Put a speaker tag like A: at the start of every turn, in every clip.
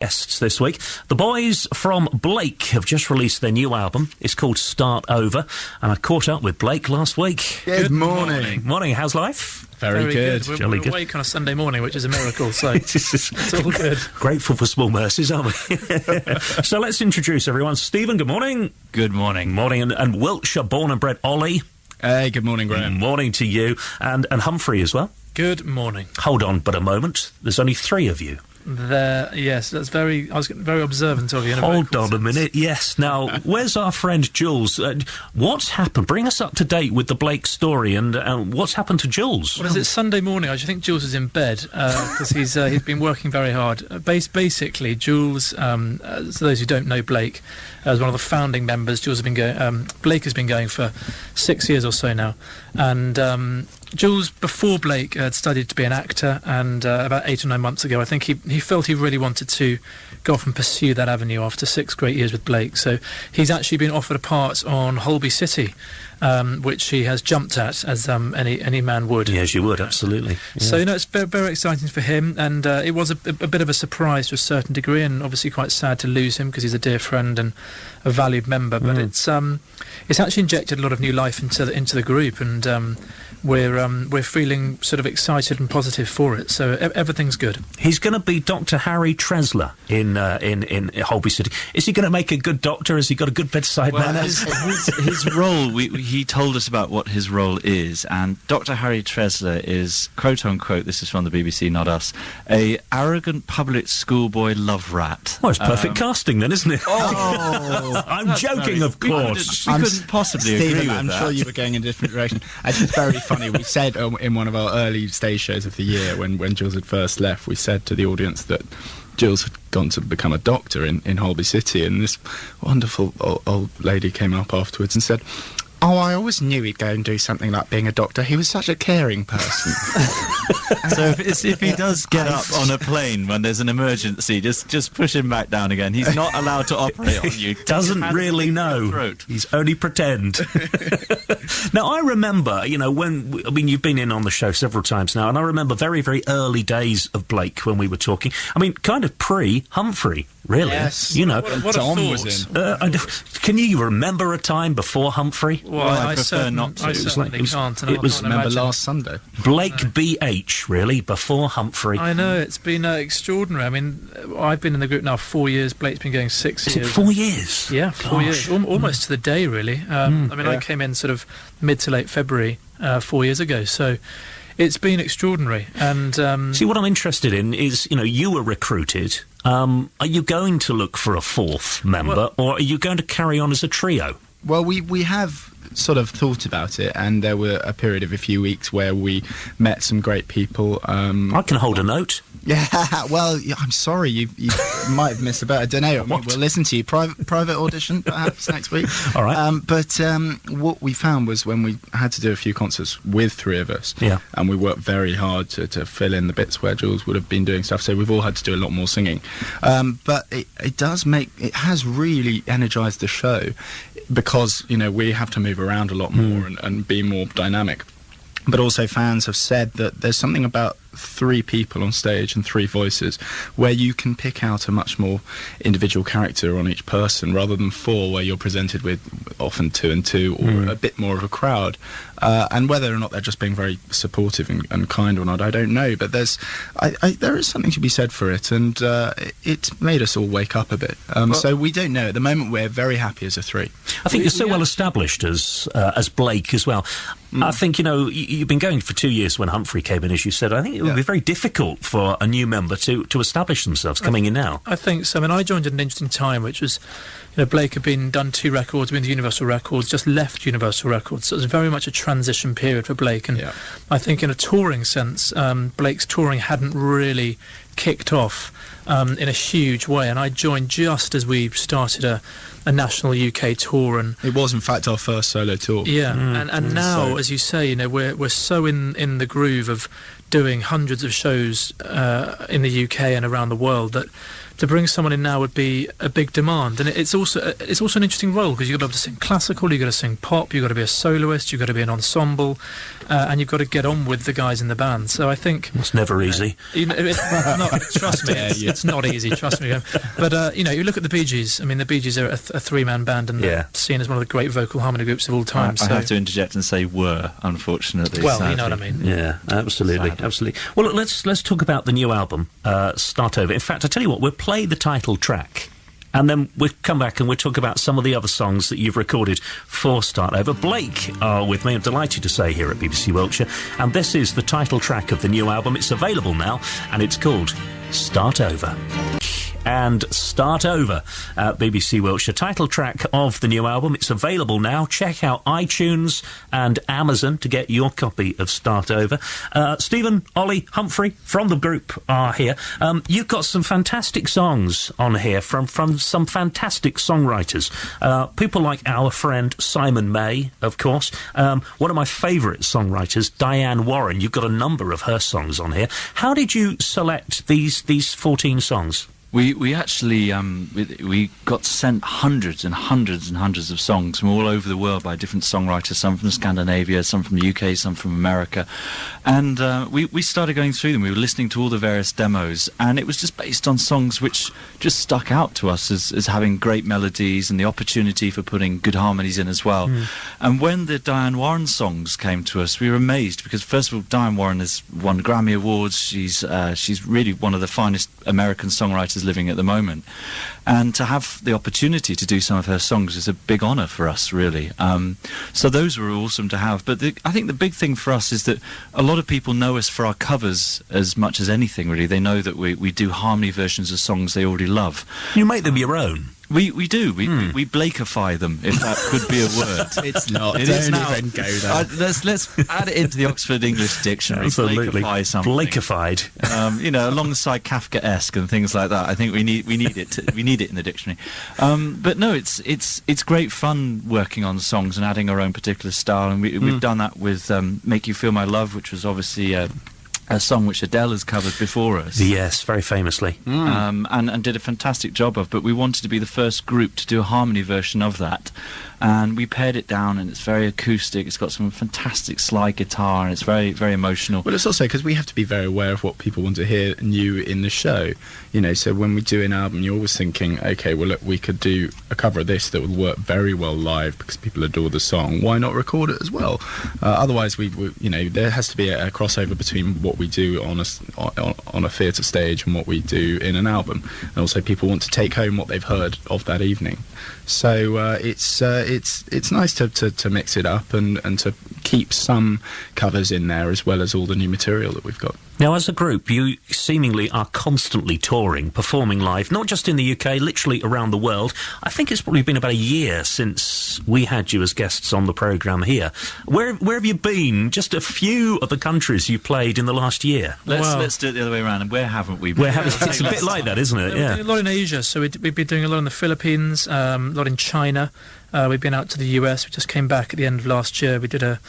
A: Guests this week. The boys from Blake have just released their new album. It's called Start Over, and I caught up with Blake last week.
B: Good morning.
A: Morning, how's life?
B: Very good.
C: We're awake on a Sunday morning, which is a miracle, so it's all good.
A: Grateful for small mercies, aren't we? So let's introduce everyone. Stephen, good morning.
D: Good morning.
A: Morning, and Wiltshire born and bred Ollie.
B: Hey, good morning, Graham.
A: Morning to you, and Humphrey as well.
C: Good morning.
A: Hold on but a moment. There's only three of you.
C: Yes, that's I was very observant of you.
A: Hold on a minute. Yes. Now, where's our friend Jules? What's happened? Bring us up to date with the Blake story and what's happened to Jules.
C: Well, it's Sunday morning. I think Jules is in bed because he's been working very hard. Basically, Jules, so those who don't know Blake, as one of the founding members, Blake has been going for 6 years or so now, and Jules, before Blake, had studied to be an actor, and about 8 or 9 months ago, I think he felt he really wanted to go off and pursue that avenue after 6 great years with Blake. So he's actually been offered a part on Holby City, which he has jumped at, as any man would.
A: Yes, you would, absolutely. Yeah.
C: So, it's very, very exciting for him, and it was a bit of a surprise to a certain degree, and obviously quite sad to lose him, because he's a dear friend and a valued member, but it's actually injected a lot of new life into the group, and we're feeling sort of excited and positive for it, so everything's good.
A: He's going to be Dr. Harry Tresler in Holby City. Is he going to make a good doctor? Has he got a good bedside manner?
D: His role, he told us about what his role is, and Dr. Harry Tresler is, quote-unquote, this is from the BBC, not us, a arrogant public schoolboy love rat.
A: Well, it's perfect casting then, isn't it?
D: Oh!
A: I'm joking, of course.
D: We couldn't possibly agree with
B: I'm
D: that.
B: sure you were going in a different direction. It's very funny. We said in one of our early stage shows of the year, when Jules had first left, we said to the audience that Jules had gone to become a doctor in Holby City, and this wonderful old lady came up afterwards and said, "Oh, I always knew he'd go and do something like being a doctor. He was such a caring person."
D: So if he does get up on a plane when there's an emergency, just push him back down again. He's not allowed to operate on you.
A: Doesn't really know. He's only pretend. Now, I remember, you've been in on the show several times now, and I remember very, very early days of Blake when we were talking. I mean, kind of pre-Humphrey, really.
B: Yes.
C: What
B: Tom
C: a
B: was
C: thought.
B: in.
A: Can you remember a time before Humphrey?
C: Well,
D: I prefer not to.
C: I certainly can't. And
A: it was-
C: I can't
B: Remember
C: imagine.
B: last Sunday?
A: Blake BH, really, before Humphrey.
C: I know, it's been extraordinary. I mean, I've been in the group now 4 years. Blake's been going 6
A: Is
C: years.
A: it 4 years?
C: Yeah, 4 years. Almost to the day, really. I came in sort of mid to late February 4 years ago, so it's been extraordinary. And
A: See, what I'm interested in is, you were recruited. Are you going to look for a fourth member, or are you going to carry on as a trio?
B: Well, we have sort of thought about it, and there were a period of a few weeks where we met some great people.
A: I can hold a note.
B: Yeah, well, I'm sorry, you might have missed a bit. I don't know.
A: What?
B: We'll listen to you. Private audition, perhaps, next week.
A: All right.
B: But what we found was when we had to do a few concerts with three of us, and we worked very hard to fill in the bits where Jules would have been doing stuff, so we've all had to do a lot more singing. But it has really energised the show, because, we have to move around a lot more and be more dynamic. But also fans have said that there's something about 3 people on stage and 3 voices where you can pick out a much more individual character on each person, rather than 4 where you're presented with often 2 and 2 or a bit more of a crowd. And whether or not they're just being very supportive and kind or not, I don't know. But there is something to be said for it, and it's made us all wake up a bit. So we don't know. At the moment, we're very happy as a 3.
A: I think you're so well established as Blake as well. I think, you've been going for 2 years when Humphrey came in, as you said. I think it would be very difficult for a new member to establish themselves coming in now.
C: I think so. I mean, I joined at an interesting time, which was, Blake had done 2 records, been to Universal Records, just left Universal Records. So it was very much a transition period for Blake. And I think in a touring sense, Blake's touring hadn't really kicked off in a huge way. And I joined just as we started a national UK tour, and
B: it was in fact our first solo tour.
C: And now, as you say, we're so in the groove of doing hundreds of shows in the UK and around the world that to bring someone in now would be a big demand. And it's also an interesting role, because you've got to be able to sing classical, you've got to sing pop, you've got to be a soloist, you've got to be an ensemble, and you've got to get on with the guys in the band. So I think
A: it's never easy.
C: Trust me, it's not easy. Trust me. But you look at the Bee Gees. I mean, the Bee Gees are a three-man band, and they're seen as one of the great vocal harmony groups of all time.
D: I have to interject and say were, unfortunately.
C: Well,
D: sadly.
C: you know what I mean.
A: Yeah, absolutely, absolutely. Well, look, let's talk about the new album, Start Over. In fact, I tell you what, we'll play the title track, and then we'll come back and we'll talk about some of the other songs that you've recorded for Start Over. Blake are with me, I'm delighted to say, here at BBC Wiltshire, and this is the title track of the new album. It's available now, and it's called Start Over. And Start Over at BBC Wiltshire, title track of the new album. It's available now. Check out iTunes and Amazon to get your copy of Start Over. Stephen, Ollie, Humphrey from the group are here. You've got some fantastic songs on here from some fantastic songwriters. People like our friend Simon May, of course. One of my favourite songwriters, Diane Warren. You've got a number of her songs on here. How did you select these 14 songs?
D: We actually we got sent hundreds and hundreds and hundreds of songs from all over the world by different songwriters, some from Scandinavia, some from the UK, some from America, and we started going through them. We were listening to all the various demos, and it was just based on songs which just stuck out to us as having great melodies and the opportunity for putting good harmonies in as well. And when the Diane Warren songs came to us, we were amazed, because first of all, Diane Warren has won Grammy Awards. She's really one of the finest American songwriters living at the moment, and to have the opportunity to do some of her songs is a big honour for us, really. So those were awesome to have. But I think the big thing for us is that a lot of people know us for our covers as much as anything, really. They know that we do harmony versions of songs they already love.
A: You make them your own.
D: We do. We Blakeify them, if that could be a word.
B: It's not.
D: It
B: Don't
D: is now.
B: even go there.
D: Let's add it into the Oxford English Dictionary.
A: Absolutely.
D: Blakeify something.
A: Blakeified.
D: Alongside Kafkaesque and things like that. I think we need it. We need it in the dictionary. But no, it's great fun working on songs and adding our own particular style. And we've done that with "Make You Feel My Love," which was obviously a song which Adele has covered before us.
A: Yes, very famously.
D: And did a fantastic job of, but we wanted to be the first group to do a harmony version of that. And we pared it down, and it's very acoustic. It's got some fantastic slide guitar, and it's very, very emotional.
B: Well, it's also because we have to be very aware of what people want to hear new in the show. So when we do an album, you're always thinking, okay, well, look, we could do a cover of this that would work very well live because people adore the song. Why not record it as well? Otherwise, we there has to be a crossover between what we do on a theatre stage and what we do in an album. And also, people want to take home what they've heard of that evening. So it's nice to mix it up and to keep some covers in there as well as all the new material that we've got.
A: Now, as a group, you seemingly are constantly touring, performing live, not just in the UK, literally around the world. I think it's probably been about a year since we had you as guests on the programme here. Where have you been? Just a few of the countries you played in the last year.
D: Let's do it the other way around. And where haven't we been?
A: It's a bit like that, isn't it?
C: We've been doing a lot in Asia, so we've been doing a lot in the Philippines, a lot in China. We've been out to the US. We just came back at the end of last year. We did a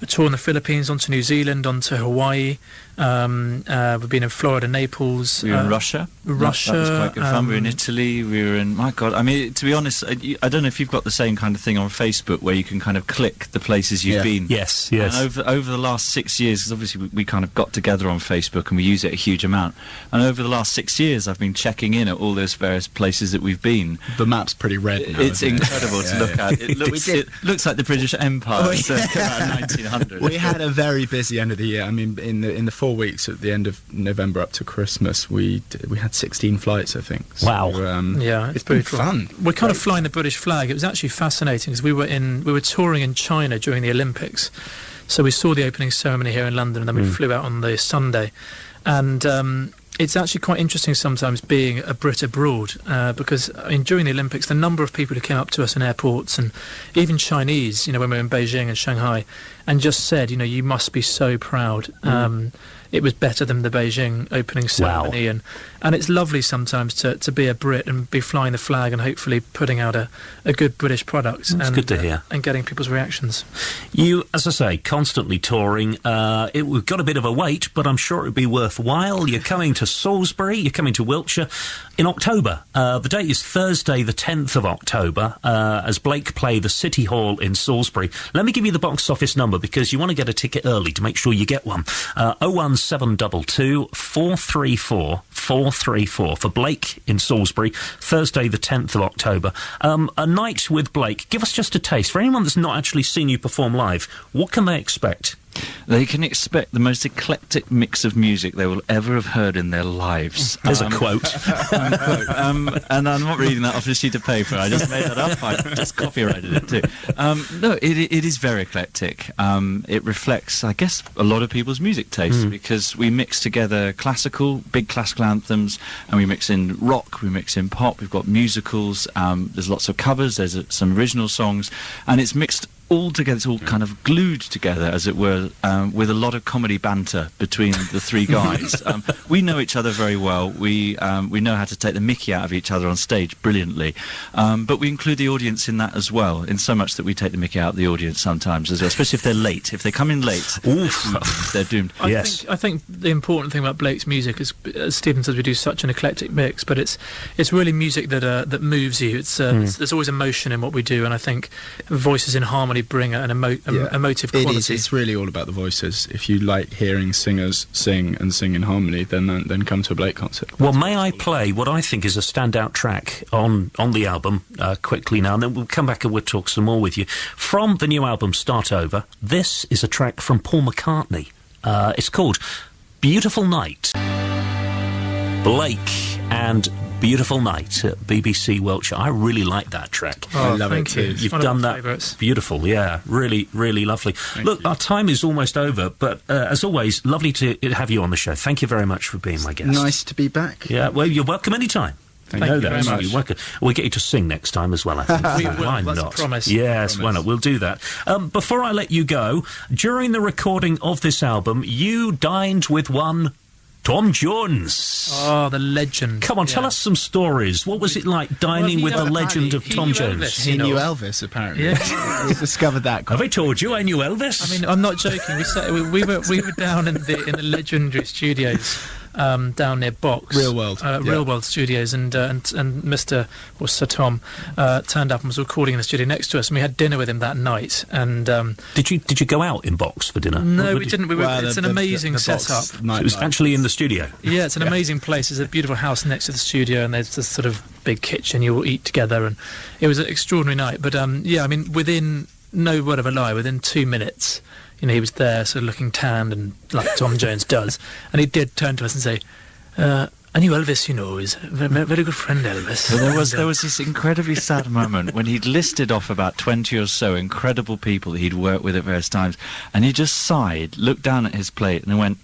C: tour in the Philippines, onto New Zealand, onto Hawaii. We've been in Florida, Naples.
D: We were in Russia. That was quite good fun. We were in Italy. We were in... My God, I mean, to be honest, I don't know if you've got the same kind of thing on Facebook where you can kind of click the places you've been.
A: Yes.
D: And over the last 6 years, because obviously we kind of got together on Facebook and we use it a huge amount. And over the last 6 years, I've been checking in at all those various places that we've been.
B: The map's pretty red now.
D: It's incredible to look at. It looks like the British Empire circa 1900.
B: We had a very busy end of the year. I mean, in the 4 weeks at the end of November up to Christmas, we had 16 flights, I think.
A: Wow.
B: So, it's pretty fun.
C: We're kind of flying the British flag. It was actually fascinating because we were touring in China during the Olympics. So we saw the opening ceremony here in London, and then we flew out on the Sunday. And it's actually quite interesting sometimes being a Brit abroad because during the Olympics, the number of people who came up to us in airports, and even Chinese, when we were in Beijing and Shanghai, and just said, you must be so proud. it was better than the Beijing opening ceremony.
A: Wow.
C: And it's lovely sometimes to be a Brit and be flying the flag and hopefully putting out a good British product.
A: That's good to hear.
C: And getting people's reactions.
A: You, as I say, constantly touring. We've got a bit of a wait, but I'm sure it'd be worthwhile. You're coming to Salisbury, you're coming to Wiltshire in October. The date is Thursday, the 10th of October, as Blake play the City Hall in Salisbury. Let me give you the box office number, because you want to get a ticket early to make sure you get one. 01722 434 434 for Blake in Salisbury, Thursday the 10th of October. A night with Blake. Give us just a taste. For anyone that's not actually seen you perform live, what can they expect?
D: They can expect the most eclectic mix of music they will ever have heard in their lives.
A: There's a quote.
D: And I'm not reading that off a sheet of paper. I just made that up. I just copyrighted it too. No, it is very eclectic. It reflects, I guess, a lot of people's music tastes, because we mix together big classical anthems, and we mix in rock, we mix in pop, we've got musicals, there's lots of covers, there's some original songs, and it's mixed all together. It's all kind of glued together, as it were, with a lot of comedy banter between the three guys. We know each other very well. We know how to take the mickey out of each other on stage brilliantly, but we include the audience in that as well, in so much that we take the mickey out of the audience sometimes as well, especially if they're late. If they come in late, they're doomed.
C: I think the important thing about Blake's music is, as Stephen says, we do such an eclectic mix, but it's really music that moves you. There's always emotion in what we do, and I think voices in harmony bring an emotive quality.
B: It's really all about the voices. If you like hearing singers sing and sing in harmony, then come to a Blake concert.
A: Well, may I play what I think is a standout track on the album quickly now, and then we'll come back and we'll talk some more with you. From the new album, Start Over, this is a track from Paul McCartney. It's called Beautiful Night. Blake and Beautiful Night at BBC Wiltshire. I really like that track.
B: I love it too.
A: You've done that.
C: Favourites.
A: Beautiful, yeah. Really, really lovely. Look, our time is almost over, but as always, lovely to have you on the show. Thank you very much for being my guest.
B: Nice to be back.
A: Yeah, well, you're welcome anytime.
B: Thank you very much.
A: You're welcome. We'll get you to sing next time as well, I think.
C: We will.
A: Why
C: That's
A: not?
C: a promise.
A: Yes, why not? We'll do that. Before I let you go, during the recording of this album, you dined with one Tom Jones.
C: Oh, the legend.
A: Come on, tell us some stories. What was it like dining with the legend of Tom Jones?
B: He knew Elvis, apparently. Yeah. We discovered that.
A: Have I told you I knew Elvis?
C: I mean, I'm not joking. We were down in the legendary studios. Down near Box,
B: Real World,
C: Real World Studios, and Mr. or Sir Tom turned up and was recording in the studio next to us, and we had dinner with him that night. And
A: did you go out in Box for dinner?
C: No, we didn't. It's an amazing setup.
A: So it was actually in the studio.
C: Yeah, it's an amazing place. There's a beautiful house next to the studio, and there's this sort of big kitchen. You all eat together, and it was an extraordinary night. But yeah, I mean, within no word of a lie, within 2 minutes. He was there, sort of looking tanned, and like Tom Jones does. And he did turn to us and say, I knew Elvis, is a very good friend, Elvis.
D: So there was this incredibly sad moment when he'd listed off about 20 or so incredible people that he'd worked with at various times, and he just sighed, looked down at his plate, and went,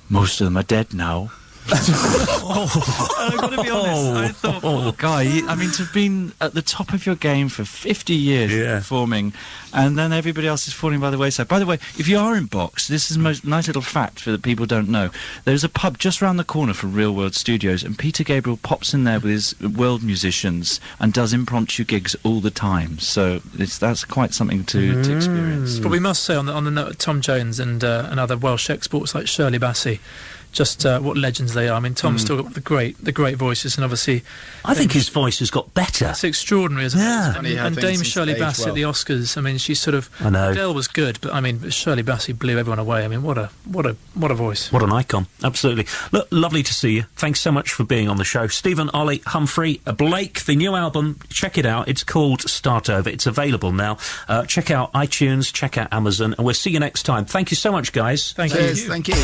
D: most of them are dead now. I've got to be honest, I thought, guy, to have been at the top of your game for 50 years performing, and then everybody else is falling by the wayside. By the way, if you are in Box, this is a nice little fact for that people don't know. There's a pub just round the corner from Real World Studios, and Peter Gabriel pops in there with his world musicians and does impromptu gigs all the time. So that's quite something to experience.
C: But we must say on the note of Tom Jones and other Welsh exports like Shirley Bassey, just what legends they are. I mean, Tom's still got the great voices, and obviously
A: I think his voice has got better.
C: It's extraordinary, isn't it?
B: Yeah.
C: And Dame Shirley Bassey at the Oscars, I mean, she's sort of...
A: I know.
C: Adele was good, but I mean, Shirley Bassey blew everyone away. I mean, what a voice.
A: What an icon. Absolutely. Look, lovely to see you. Thanks so much for being on the show. Stephen, Ollie, Humphrey, Blake, the new album, check it out. It's called Start Over. It's available now. Check out iTunes, check out Amazon, and we'll see you next time. Thank you so much, guys.
C: Thank you.
B: Thank you.